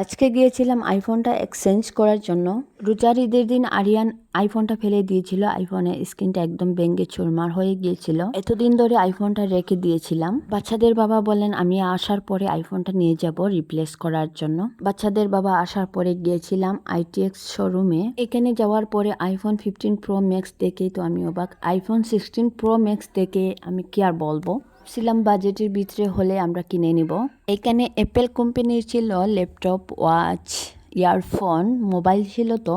আজকে গিয়েছিলাম আইফোনটা এক্সচেঞ্জ করার জন্য। রোজার ঈদের দিন আরিয়ান আইফোনটা ফেলে দিয়েছিল। আইফোনের স্ক্রিনটা একদম ভেঙে চুরমার হয়ে গিয়েছিল। এতদিন ধরে আইফোনটা রেখে দিয়েছিলাম। বাচ্চাদের বাবা বললেন আমি আসার পরে আইফোনটা নিয়ে যাব রিপ্লেস করার জন্য। বাচ্চাদের বাবা আসার পরে গিয়েছিলাম আইটিএক্স শোরুমে। এখানে যাওয়ার পরে আইফোন 15 প্রো ম্যাক্স দেখেই তো আমি অবাক। আইফোন 16 প্রো ম্যাক্স দেখে আমি কি আর বলবো। ছিলাম বাজেটের ভিতরে হলে আমরা কিনে নিব। এখানে অ্যাপেল কোম্পানির ছিল ল্যাপটপ, ওয়াচ, ইয়ারফোন, মোবাইল ছিল তো,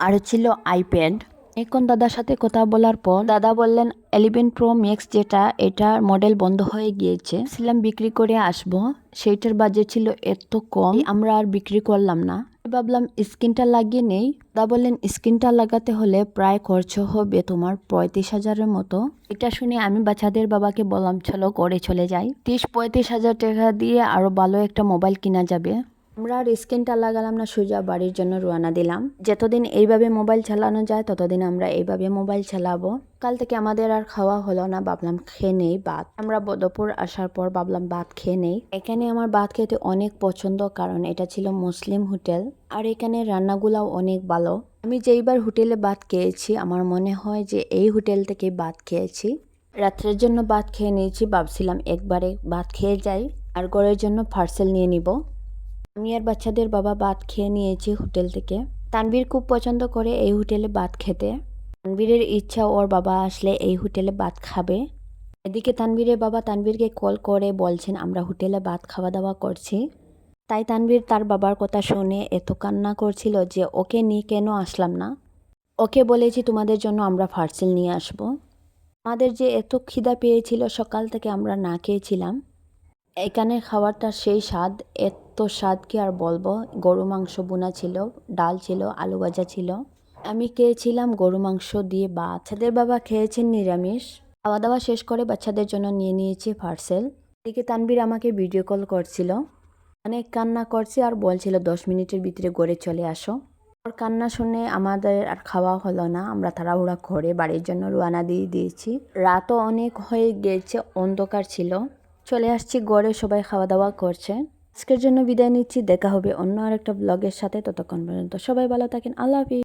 আর ছিল আইপ্যাড। এখন দাদার সাথে কথা বলার পর দাদা বললেন 11 প্রো ম্যাক্স যেটা, এটার মডেল বন্ধ হয়ে গিয়েছে। ছিলাম বিক্রি করে আসবো, সেইটার বাজেট ছিল এত কম, আমরা আর বিক্রি করলাম না। ভাবলাম স্ক্রিনটা লাগিয়ে নেই। দাদা বললেন স্ক্রিনটা লাগাতে হলে প্রায় খরচ হবে তোমার 35,000-এর মতো। এটা শুনে আমি বাচ্চাদের বাবাকে বললাম চলো করে চলে যাই, 30-35 হাজার টাকা দিয়ে আরো ভালো একটা মোবাইল কিনা যাবে। আমরা আর স্ক্রিনটা লাগালাম না, সোজা বাড়ির জন্য রওনা দিলাম। যতদিন এইভাবে মোবাইল চালানো যায় ততদিন আমরা এইভাবে মোবাইল চালাবো। কাল থেকে আমাদের আর খাওয়া হলো না, ভাবলাম খেয়ে নেই ভাত। আমরা বদরপুর আসার পর ভাবলাম ভাত খেয়ে নেই। এখানে আমার ভাত খেতে অনেক পছন্দ, কারণ এটা ছিল মুসলিম হোটেল আর এখানে রান্নাগুলাও অনেক ভালো। আমি যেইবার হোটেলে ভাত খেয়েছি আমার মনে হয় যে এই হোটেল থেকে ভাত খেয়েছি। রাত্রের জন্য ভাত খেয়ে নিয়েছি, ভাবছিলাম একবারে ভাত খেয়ে যাই আর ঘরের জন্য পার্সেল নিয়ে নিব। আমি আর বাচ্চাদের বাবা ভাত খেয়ে নিয়েছি হোটেল থেকে। তানভীর খুব পছন্দ করে এই হোটেলে ভাত খেতে। তানভীরের ইচ্ছা ওর বাবা আসলে এই হোটেলে ভাত খাবে। এদিকে তানভীরের বাবা তানভীরকে কল করে বলছেন আমরা হোটেলে ভাত খাওয়া দাওয়া করছি। তাই তানভীর তার বাবার কথা শুনে এত কান্না করছিল যে ওকে নিয়ে কেন আসলাম না। ওকে বলেছি তোমাদের জন্য আমরা পার্সেল নিয়ে আসব। আমাদের যে এত খিদা পেয়েছিল, সকাল থেকে আমরা না খেয়েছিলাম। এখানে খাবারটা সেই স্বাদ, এত স্বাদ কি আর বলবো। গরু মাংস বোনা ছিল, ডাল ছিল, আলু ভাজা ছিল। আমি খেয়েছিলাম গরু মাংস দিয়ে ভাত। বাচ্চাদের বাবা খেয়েছেন নিরামিষ। খাওয়া দাওয়া শেষ করে বাচ্চাদের জন্য নিয়ে নিয়েছি পার্সেল। এদিকে তানভীর আমাকে ভিডিও কল করছিল, অনেক কান্না করছে আর বলছিল 10 মিনিটের ভিতরে ঘরে চলে আসো। ওর কান্না শুনে আমাদের আর খাওয়া হলো না, আমরা তাড়াহুড়া করে বাড়ির জন্য রওনা দিয়ে দিয়েছি। রাতও অনেক হয়ে গিয়েছে, অন্ধকার ছিল। চলে আসছি ঘরে, সবাই খাওয়া দাওয়া করছে। আজকের জন্য বিদায় নিচ্ছি, দেখা হবে অন্য আরেকটা ব্লগের সাথে। ততক্ষণ পর্যন্ত সবাই ভালো থাকেন, আল্লাহ হাফিজ।